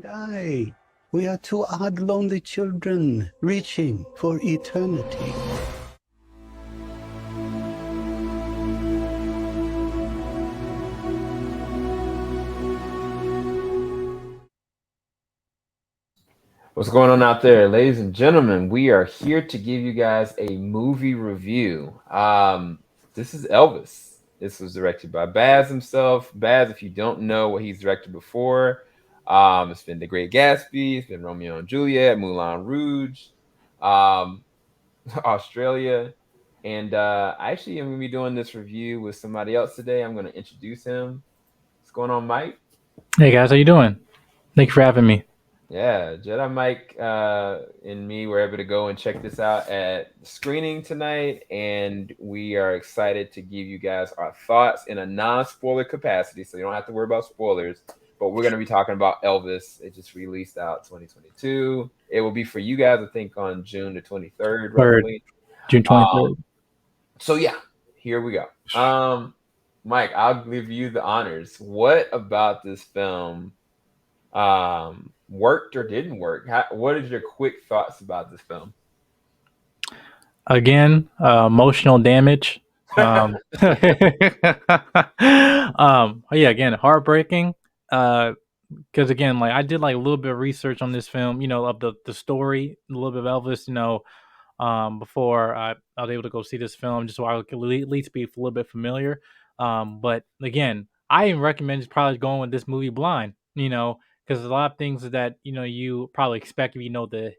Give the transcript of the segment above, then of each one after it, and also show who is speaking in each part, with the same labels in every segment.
Speaker 1: and I. We are two odd, lonely children reaching for eternity.
Speaker 2: What's going on out there, ladies and gentlemen? We are here to give you guys a movie review. This is Elvis. This was directed by Baz himself. Baz, if you don't know what he's directed before, it's been The Great Gatsby, it's been Romeo and Juliet, Moulin Rouge, um, Australia, and actually, I'm gonna be doing this review with somebody else today. I'm gonna introduce him. What's going on, Mike?
Speaker 3: Hey guys, how you doing? Thank you for having me.
Speaker 2: Yeah, Jedi Mike and me were able to go and check this out at screening tonight, and we are excited to give you guys our thoughts in a non-spoiler capacity, so you don't have to worry about spoilers. But we're going to be talking about Elvis. It just released out 2022. It will be for you guys, I think, on June the 23rd,
Speaker 3: Word,
Speaker 2: roughly.
Speaker 3: June
Speaker 2: Um,
Speaker 3: 23rd.
Speaker 2: so yeah, here we go. Mike, I'll give you the honors. What about this film worked or didn't work? What is your quick thoughts about this film?
Speaker 3: Again, emotional damage. Yeah, again, heartbreaking. Because again, like I did like a little bit of research on this film, of the story, a little bit of Elvis, before I was able to go see this film, just so I could at least be a little bit familiar. But again, I even recommend just probably going with this movie blind, because a lot of things that you probably expect if you know the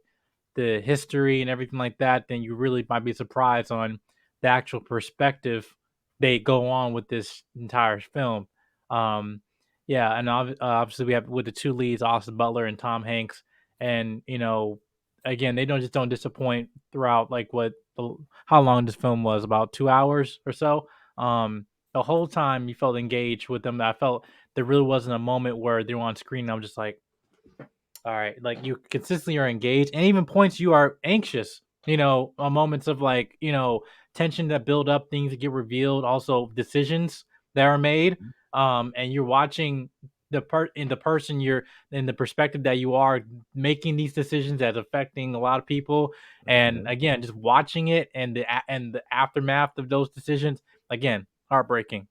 Speaker 3: history and everything like that, then you really might be surprised on the actual perspective they go on with this entire film. Um, yeah, and obviously we have with the two leads, Austin Butler and Tom Hanks, and again, they don't disappoint throughout like how long this film was, about 2 hours or so. The whole time you felt engaged with them. I felt there really wasn't a moment where they were on screen. I'm just like, all right, like you consistently are engaged, and even points you are anxious. Moments of like tension that build up, things that get revealed, also decisions that are made. And you're watching the person you're in the perspective that you are making these decisions that's affecting a lot of people. And
Speaker 2: Mhm.
Speaker 3: again, just watching it and the aftermath of those decisions, again, heartbreaking.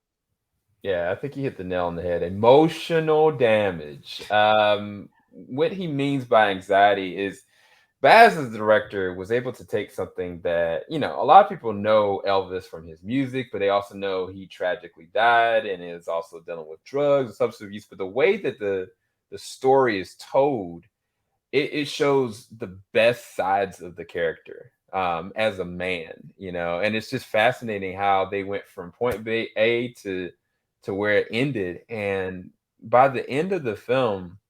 Speaker 2: Yeah, I think you hit the nail on the head. Emotional damage. What he means by anxiety is Baz, as the director, was able to take something that, a lot of people know Elvis from his music, but they also know he tragically died and is also dealing with drugs and substance abuse. But the way that the story is told, it shows the best sides of the character as a man, and it's just fascinating how they went from point B A to where it ended. And by the end of the film,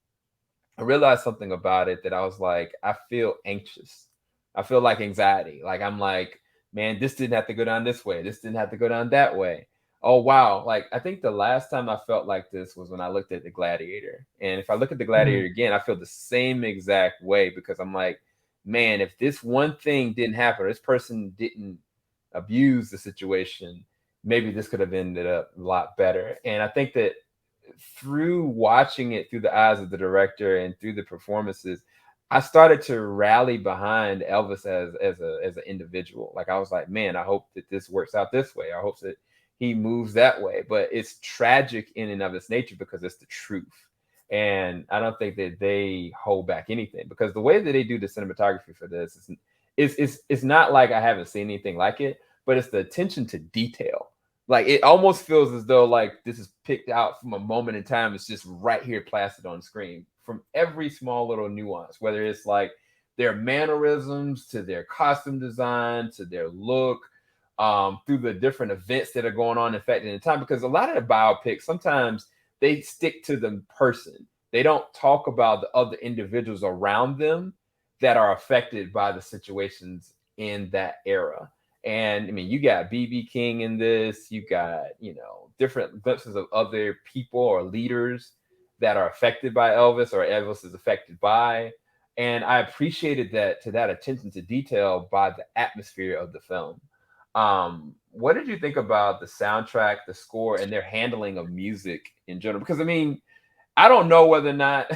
Speaker 2: I realized something about it that I was like, I feel anxious. I feel like anxiety. Like I'm like, man, this didn't have to go down this way. This didn't have to go down that way. Oh wow. Like I think the last time I felt like this was when I looked at the Gladiator. And if I look at the Gladiator again, I feel the same exact way because I'm like, man, if this one thing didn't happen, or this person didn't abuse the situation, maybe this could have ended up a lot better. And I think that through watching it through the eyes of the director and through the performances, I started to rally behind Elvis as an individual. Like I was like, man, I hope that this works out this way. I hope that he moves that way. But it's tragic in and of its nature because it's the truth. And I don't think that they hold back anything because the way that they do the cinematography for this is not like I haven't seen anything like it, but it's the attention to detail. Like it almost feels as though like this is picked out from a moment in time. It's just right here plastered on screen from every small little nuance, whether it's like their mannerisms to their costume design to their look, through the different events that are going on in fact in the time. Because a lot of the biopics sometimes they stick to the person. They don't talk about the other individuals around them that are affected by the situations in that era. And I mean, you got BB King in this. You got different glimpses of other people or leaders that are affected by Elvis or Elvis is affected by. And I appreciated that to that attention to detail by the atmosphere of the film. What did you think about the soundtrack, the score, and their handling of music in general? Because I mean, I don't know whether or not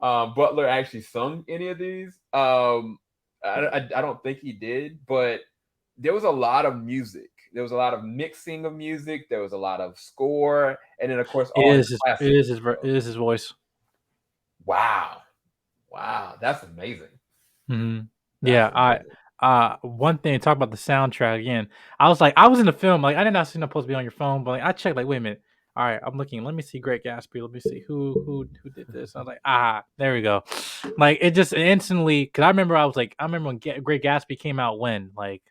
Speaker 2: Butler actually sung any of these. I don't think he did, but there was a lot of music. There was a lot of mixing of music. There was a lot of score, and then of course all his classics.
Speaker 3: It is his voice.
Speaker 2: Wow, wow, that's amazing.
Speaker 3: Mm-hmm.
Speaker 2: That's
Speaker 3: Yeah,
Speaker 2: amazing.
Speaker 3: one thing, talk about the soundtrack again. I was in the film, like I did not see supposed to be on your phone, but like I checked, like, wait a minute. All right, I'm looking. Let me see Great Gatsby. Let me see who did this. I was like, there we go. Like it just instantly, because I remember when Great Gatsby came out when like,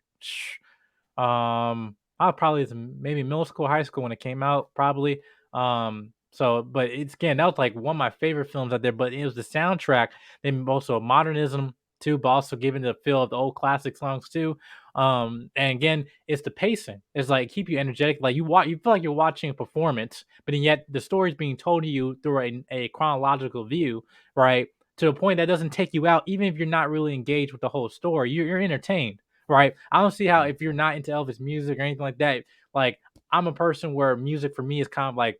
Speaker 3: I probably was maybe middle school, high school when it came out, probably. So, but it's again that was like one of my favorite films out there. But it was the soundtrack, then also modernism too, but also giving the feel of the old classic songs too. And again, it's the pacing. It's like keep you energetic, like you feel like you're watching a performance, but then yet the story's being told to you through a chronological view, right? To a point that doesn't take you out, even if you're not really engaged with the whole story, you're entertained, right? I don't see how if you're not into Elvis music or anything like that, like I'm a person where music for me is kind of like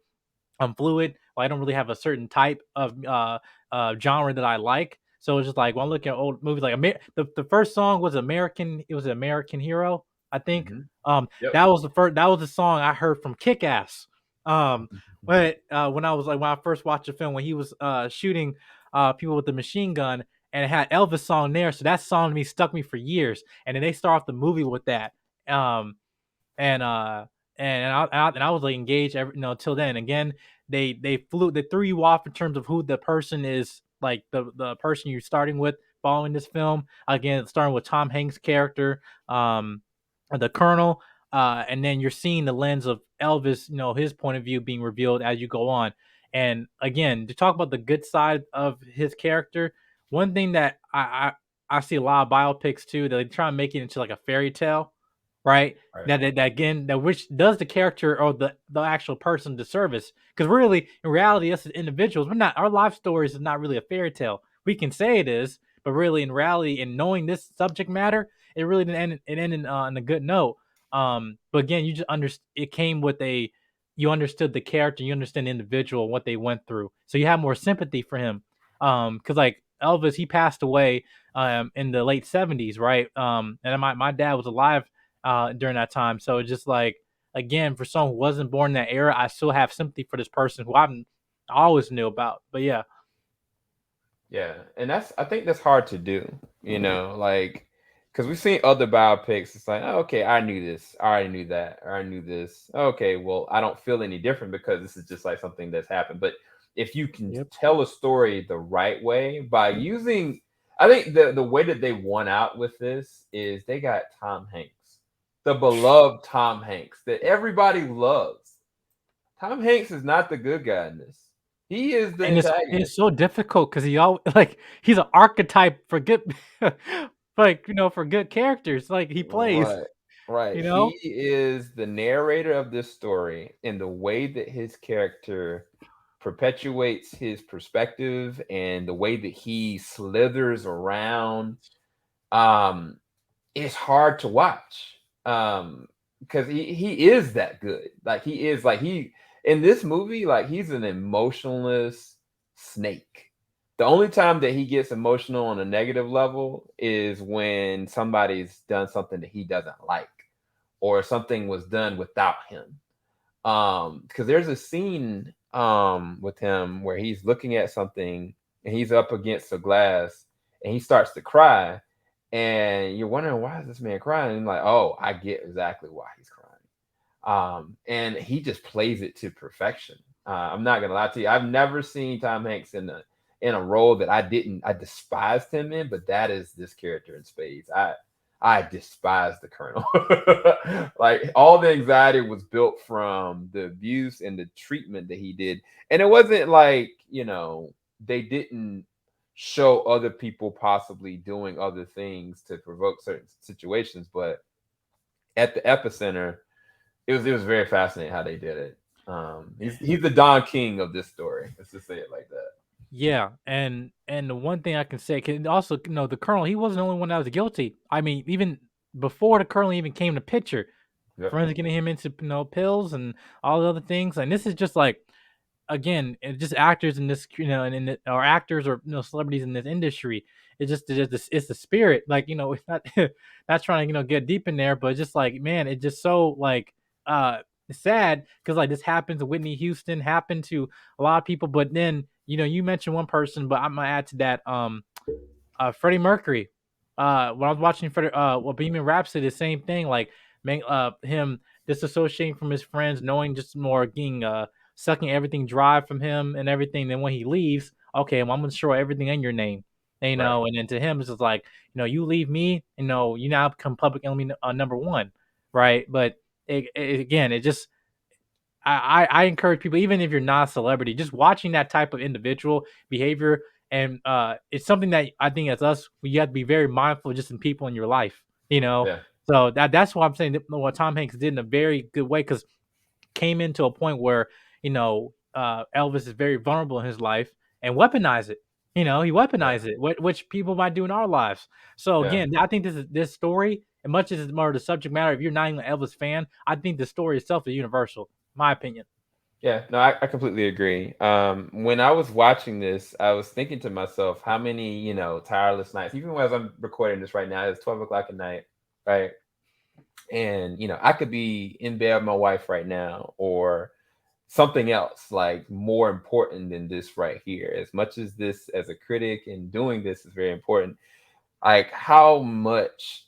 Speaker 3: I'm fluid. Well, I don't really have a certain type of genre that I like. So it's just like when I'm looking at old movies, like the first song was American. It was American Hero, I think.
Speaker 2: Mm-hmm.
Speaker 3: That was the first. That was the song I heard from Kick Ass. But when I first watched the film, when he was shooting people with the machine gun, and it had Elvis song there, so that song to me stuck me for years. And then they start off the movie with that. Um, and I was like engaged till then. Again, they threw you off in terms of who the person is, like the person you're starting with following this film. Again, starting with Tom Hanks' character, the Colonel, and then you're seeing the lens of Elvis, his point of view being revealed as you go on. And again, to talk about the good side of his character, one thing that I see a lot of biopics too, that they try and make it into like a fairy tale, right?
Speaker 2: Right.
Speaker 3: That again, that which does the character or the actual person disservice. Because really, in reality, us as individuals, we're not our life stories is not really a fairy tale. We can say it is, but really, in reality, in knowing this subject matter, it really didn't end. It ended on a good note. But again, you just it came with you understood the character, you understand the individual, what they went through, so you have more sympathy for him. Because like Elvis, he passed away in the late '70s, right? And my dad was alive during that time. So it's just like, again, for someone who wasn't born in that era, I still have sympathy for this person who I always knew about. But yeah.
Speaker 2: Yeah, and I think that's hard to do, like because we've seen other biopics. It's like, oh, okay, I knew this, I already knew that, or I knew this. Okay, well, I don't feel any different because this is just like something that's happened. But if you can
Speaker 3: Yep.
Speaker 2: tell a story the right way by using, I think the way that they won out with this is they got Tom Hanks, the beloved Tom Hanks that everybody loves. Tom Hanks is not the good guy in this. He is the
Speaker 3: And it's
Speaker 2: antagonist.
Speaker 3: so difficult because he's an archetype for good, like for good characters. Like he plays,
Speaker 2: Right, right.
Speaker 3: you
Speaker 2: He
Speaker 3: know.
Speaker 2: is the narrator of this story, and the way that his character perpetuates his perspective and the way that he slithers around, um, is hard to watch. Because he is that good. Like he is like he in this movie, like he's an emotionless snake. The only time that he gets emotional on a negative level is when somebody's done something that he doesn't like or something was done without him. Because there's a scene with him where he's looking at something and he's up against a glass and he starts to cry, and you're wondering why is this man crying? And like, oh, I get exactly why he's crying. And he just plays it to perfection. I'm not gonna lie to you. I've never seen Tom Hanks in a role that I despised him in, but that is this character in spades. I despise the Colonel. Like all the anxiety was built from the abuse and the treatment that he did. And it wasn't like, they didn't show other people possibly doing other things to provoke certain situations, but at the epicenter, it was very fascinating how they did it. He's the Don King of this story. Let's just say it like that.
Speaker 3: Yeah, and the one thing I can say, can also the Colonel, he wasn't the only one that was guilty. I mean, even before the Colonel even came to picture,
Speaker 2: Yep.
Speaker 3: friends getting him into pills and all the other things, and this is just like again, just actors in this, or actors or celebrities in this industry. It's the spirit. Like, it's not not trying to get deep in there, but just like, man, it's just so like sad because like this happened to Whitney Houston, happened to a lot of people. But then you mentioned one person, but I'm gonna add to that. Freddie Mercury. When I was watching Bohemian Rhapsody, the same thing. Like, him disassociating from his friends, knowing just more, getting sucking everything dry from him and everything. Then when he leaves, okay, well, I'm gonna destroy everything in your name. And,
Speaker 2: Right.
Speaker 3: And then to him, it's just like, you leave me, you now become public enemy number one, right? But again, it just I encourage people, even if you're not a celebrity, just watching that type of individual behavior. And it's something that I think as us, we have to be very mindful just in people in your life,
Speaker 2: Yeah.
Speaker 3: So that's why I'm saying that what Tom Hanks did in a very good way, because came into a point where Elvis is very vulnerable in his life and weaponize it. He weaponized it, which people might do in our lives. So
Speaker 2: Yeah.
Speaker 3: again, I think this story, as much as it's more the subject matter, if you're not even an Elvis fan, I think the story itself is universal. My opinion.
Speaker 2: Yeah, no, I completely agree. When I was watching this, I was thinking to myself, how many, tireless nights, even as I'm recording this right now, it's 12 o'clock at night, right? And, I could be in bed with my wife right now or something else like more important than this right here. As much as this, as a critic and doing this is very important, like how much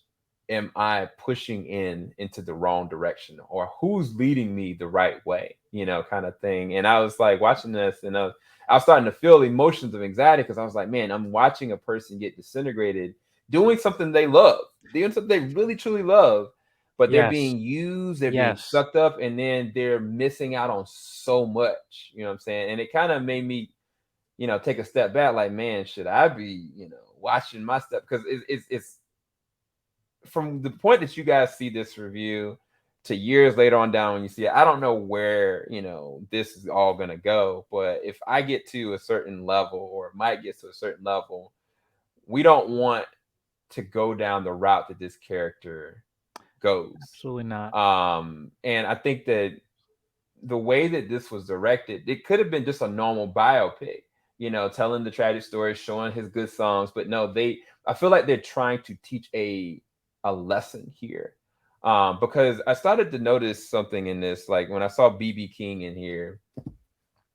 Speaker 2: am I pushing into the wrong direction, or who's leading me the right way, kind of thing. And I was like watching this, and I was starting to feel emotions of anxiety because I was like, man, I'm watching a person get disintegrated, doing something they love, doing something they really truly love, but they're
Speaker 3: Yes.
Speaker 2: being used, they're being
Speaker 3: Yes.
Speaker 2: sucked up, and then they're missing out on so much. You know what I'm saying? And it kind of made me take a step back, like, man, should I be, watching my step? Because it's from the point that you guys see this review to years later on down when you see it, I don't know where, this is all going to go. But if I get to a certain level, or Mike gets to a certain level, we don't want to go down the route that this character goes.
Speaker 3: Absolutely not.
Speaker 2: And I think that the way that this was directed, it could have been just a normal biopic, telling the tragic story, showing his good songs. But no, I feel like they're trying to teach a lesson here. Because I started to notice something in this, like when I saw BB King in here,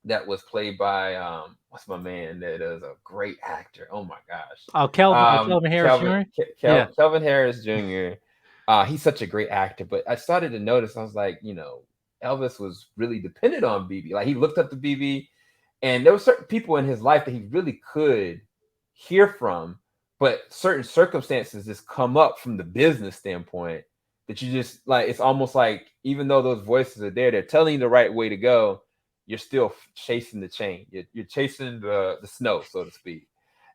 Speaker 2: that was played by what's my man that is a great actor. Oh my gosh.
Speaker 3: Oh, Kelvin Harris Jr. Yeah.
Speaker 2: Kelvin Harris Jr. He's such a great actor, but I started to notice, I was like, Elvis was really dependent on BB. Like, he looked up to BB, and there were certain people in his life that he really could hear from, but certain circumstances just come up from the business standpoint that you just like, it's almost like, even though those voices are there, they're telling you the right way to go, you're still chasing the chain. You're chasing the snow, so to speak.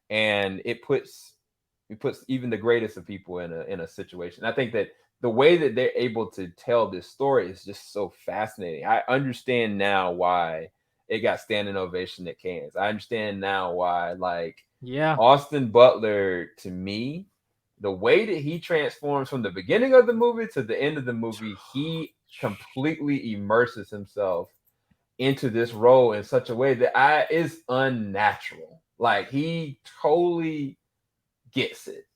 Speaker 2: And it puts even the greatest of people in a situation. I think that the way that they're able to tell this story is just so fascinating. I understand now why it got standing ovation at Cannes. I understand now why, like,
Speaker 3: Yeah.
Speaker 2: Austin Butler, to me, the way that he transforms from the beginning of the movie to the end of the movie, he completely immerses himself into this role in such a way that is unnatural. Like, he totally gets it.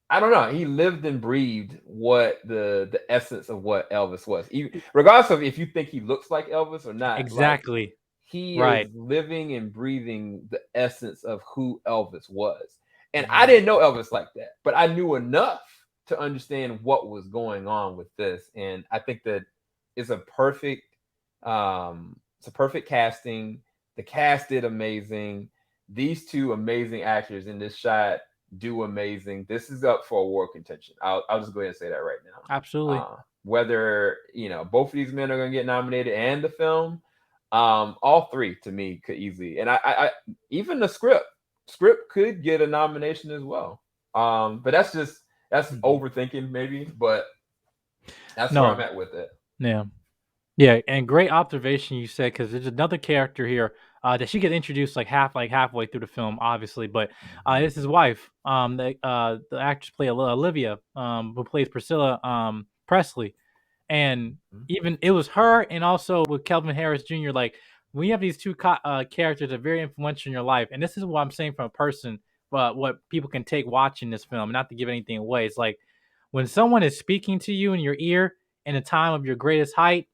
Speaker 2: I don't know, he lived and breathed what the essence of what Elvis was. Even, regardless of if you think he looks like Elvis or not,
Speaker 3: Exactly.
Speaker 2: like, he
Speaker 3: Right.
Speaker 2: is living and breathing the essence of who Elvis was. And I didn't know Elvis like that, but I knew enough to understand what was going on with this. And I think that it's a perfect casting. The cast did amazing. These two amazing actors in this shot do amazing. This is up for award contention. I'll just go ahead and say that right now.
Speaker 3: Absolutely.
Speaker 2: Whether both of these men are going to get nominated and the film, all three to me could easily, and I even the script could get a nomination as well. But that's overthinking maybe, but that's where I'm at with it.
Speaker 3: Yeah. Yeah, and great observation you said, because there's another character here that she gets introduced halfway through the film, obviously, but it's his wife. The actress play Olivia, who plays Priscilla Presley, And even it was her, and also with Kelvin Harris Jr. Like, when you have these two characters that are very influential in your life, and this is what I'm saying from a person, what people can take watching this film, not to give anything away. It's like when someone is speaking to you in your ear in a time of your greatest height,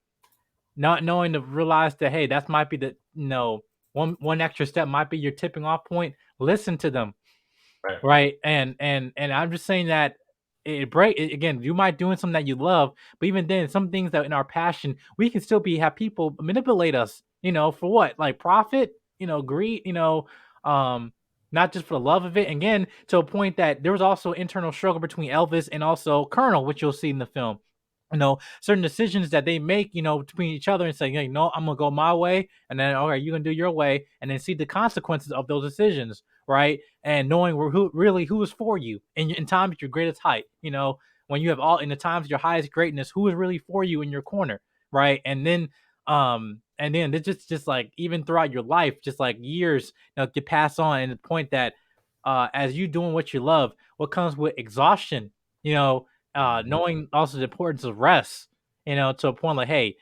Speaker 3: not knowing to realize that, hey, that might be the one extra step might be your tipping off point. Listen to them,
Speaker 2: Right.
Speaker 3: right? And I'm just saying that again, you might doing something that you love, but even then, some things that in our passion, we can still have people manipulate us, for what? Like profit, greed, um not just for the love of it. Again, to a point that there was also internal struggle between Elvis and also Colonel, which you'll see in the film. Certain decisions that they make, between each other, and saying, hey, no, I'm gonna go my way, and then, all right, you're gonna do your way, and then see the consequences of those decisions, right? And knowing who is for you in times at your greatest height, when you have all in the times of your highest greatness, who is really for you in your corner, right? And then it's just like, even throughout your life, just like years, to pass on, and the point that, as you doing what you love, what comes with exhaustion, knowing also the importance of rest, to a point like, hey,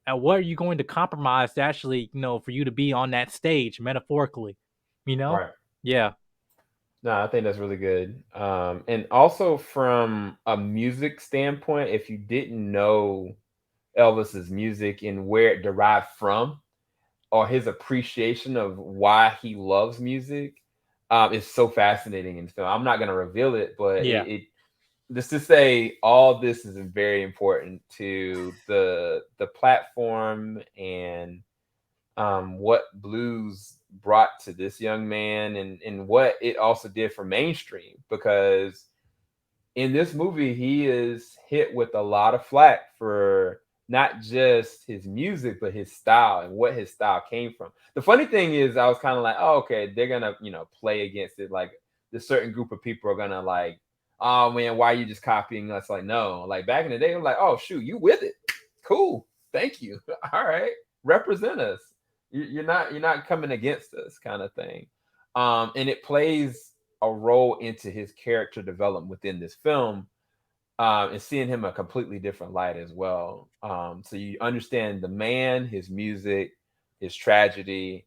Speaker 3: what are you going to compromise to actually, for you to be on that stage metaphorically,
Speaker 2: Right.
Speaker 3: yeah.
Speaker 2: No, I think that's really good. And also from a music standpoint, if you didn't know Elvis's music and where it derived from, or his appreciation of why he loves music, is so fascinating in film. I'm not going to reveal it, but
Speaker 3: Yeah.
Speaker 2: just to say, all this is very important to the platform, and what blues brought to this young man, and what it also did for mainstream, because in this movie he is hit with a lot of flack for not just his music but his style and what his style came from. The funny thing is, I was kind of like, oh, okay, they're gonna play against it, like this certain group of people are gonna like, oh man, why are you just copying us? Like, no, like back in the day I'm like, oh shoot, you with it, cool, thank you. All right, represent us. You're not coming against us, kind of thing. And it plays a role into his character development within this film, and seeing him a completely different light as well. So you understand the man, his music, his tragedy,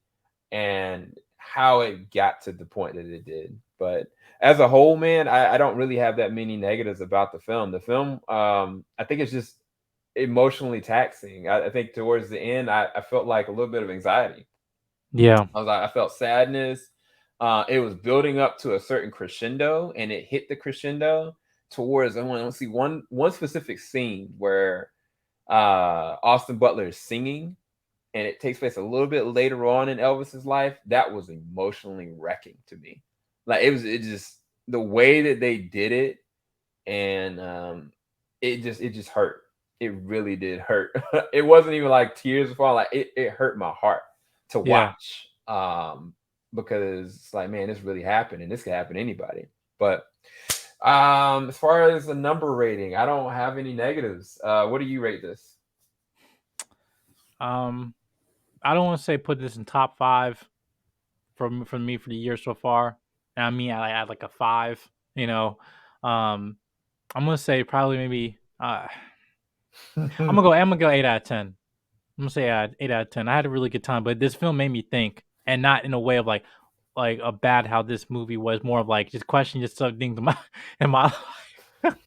Speaker 2: and how it got to the point that it did. But as a whole, man, I don't really have that many negatives about the film. The film, I think it's just emotionally taxing. I think towards the end, I felt like a little bit of anxiety.
Speaker 3: Yeah.
Speaker 2: I felt sadness. It was building up to a certain crescendo, and it hit the crescendo towards. I want to see one specific scene where Austin Butler is singing, and it takes place a little bit later on in Elvis's life. That was emotionally wrecking to me. Like it just the way that they did it, and it just hurt. It really did hurt. It wasn't even like tears falling. Like it hurt my heart to
Speaker 3: Yeah.
Speaker 2: watch. Because it's like, man, this really happened, and this could happen to anybody. But as far as a number rating, I don't have any negatives. What do you rate this?
Speaker 3: I don't want to say put this in top 5 from me for the year so far. I mean, I add like a 5. I'm gonna say probably maybe. I'm gonna go 8 out of 10. I'm gonna say 8 out of 10. I had a really good time, but this film made me think, and not in a way of like a bad how this movie was, more of like just questioning just some things in my life.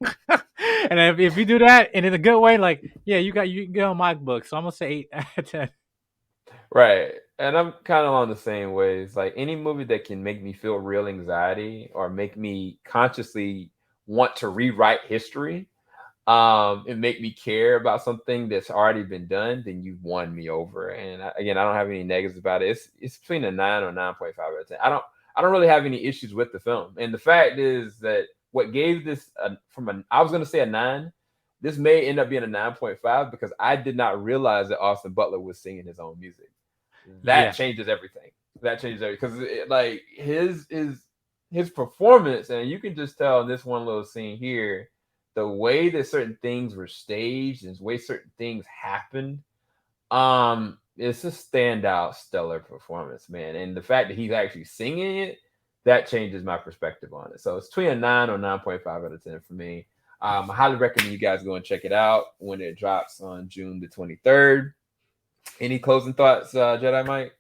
Speaker 3: And if you do that and in a good way, like, yeah, you can get on my book. So I'm gonna say 8 out of 10.
Speaker 2: Right. And I'm kind of on the same ways. Like any movie that can make me feel real anxiety or make me consciously want to rewrite history, and make me care about something that's already been done, then you've won me over. And again, I don't have any negatives about it. It's between a 9 or 9.5 out of 10. I don't really have any issues with the film. And the fact is that what gave this I was going to say a 9. This may end up being a 9.5 because I did not realize that Austin Butler was singing his own music. That
Speaker 3: Yeah.
Speaker 2: changes everything. That changes everything because like his performance, and you can just tell in this one little scene here, the way that certain things were staged and the way certain things happened, it's a standout, stellar performance, man. And the fact that he's actually singing it, that changes my perspective on it. So it's between a 9 or 9.5 out of 10 for me. I highly recommend you guys go and check it out when it drops on June the 23rd. Any closing thoughts, Jedi Mike?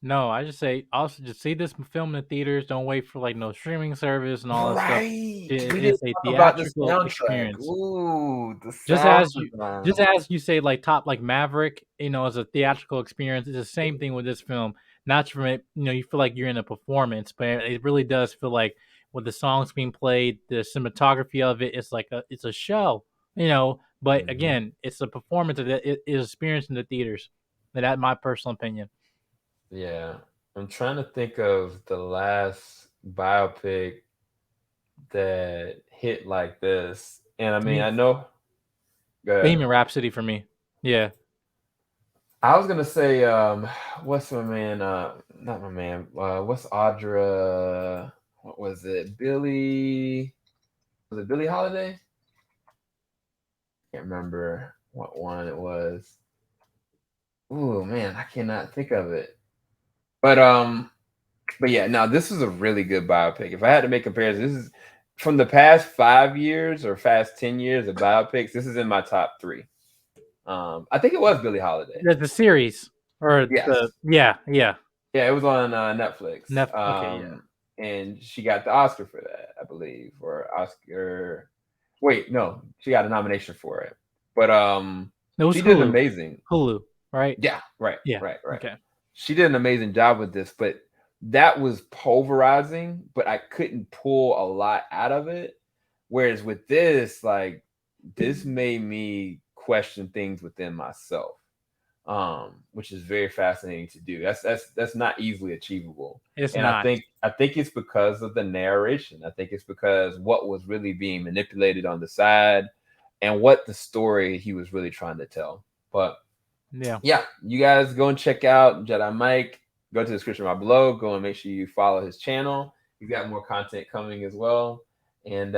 Speaker 3: No, I just say also just see this film in the theaters. Don't wait for like no streaming service and all that stuff.
Speaker 2: Right.
Speaker 3: It
Speaker 2: We
Speaker 3: is
Speaker 2: didn't
Speaker 3: a
Speaker 2: talk about the
Speaker 3: theatrical
Speaker 2: soundtrack.
Speaker 3: experience.
Speaker 2: Ooh, the
Speaker 3: Just
Speaker 2: sound
Speaker 3: as you say, like top like Maverick, as a theatrical experience, it's the same thing with this film. Not from it, you feel like you're in a performance, but it really does feel like with the songs being played, the cinematography of it, it's like it's a show, But again, it's a performance that it is experienced in the theaters. And that's my personal opinion.
Speaker 2: Yeah, I'm trying to think of the last biopic that hit like this, and I mean, I know. Go ahead.
Speaker 3: Bohemian Rhapsody for me. Yeah.
Speaker 2: I was gonna say, what's my man? Not my man. What's Audra? What was it? Billy? Was it Billie Holiday? Can't remember what one it was. Ooh, man, I cannot think of it. But yeah, now this is a really good biopic. If I had to make comparisons, this is from the past 5 years or past 10 years of biopics. This is in my top 3. I think it was Billie Holiday.
Speaker 3: The series or
Speaker 2: Yes.
Speaker 3: yeah.
Speaker 2: Yeah, it was on Netflix.
Speaker 3: Okay, yeah.
Speaker 2: And she got the Oscar for that, I believe, or Oscar. Wait, no, she got a nomination for it. But
Speaker 3: It was
Speaker 2: she
Speaker 3: Hulu.
Speaker 2: did amazing.
Speaker 3: Hulu, right?
Speaker 2: Yeah, right.
Speaker 3: Yeah.
Speaker 2: Right.
Speaker 3: Okay.
Speaker 2: She did an amazing job with this, but that was pulverizing, but I couldn't pull a lot out of it. Whereas with this, like, this made me question things within myself, which is very fascinating to do. That's not easily achievable.
Speaker 3: It's
Speaker 2: and
Speaker 3: not.
Speaker 2: I think it's because of the narration. I think it's because what was really being manipulated on the side and what the story he was really trying to tell. But yeah, you guys go and check out Jedi Mike. Go to the description right below. Go and make sure you follow his channel. We've got more content coming as well. And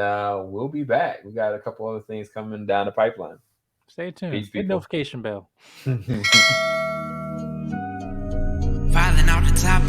Speaker 2: we'll be back. We got a couple other things coming down the pipeline.
Speaker 3: Stay tuned.
Speaker 2: Peace,
Speaker 3: Hit
Speaker 2: people.
Speaker 3: notification bell.
Speaker 4: Falling off the top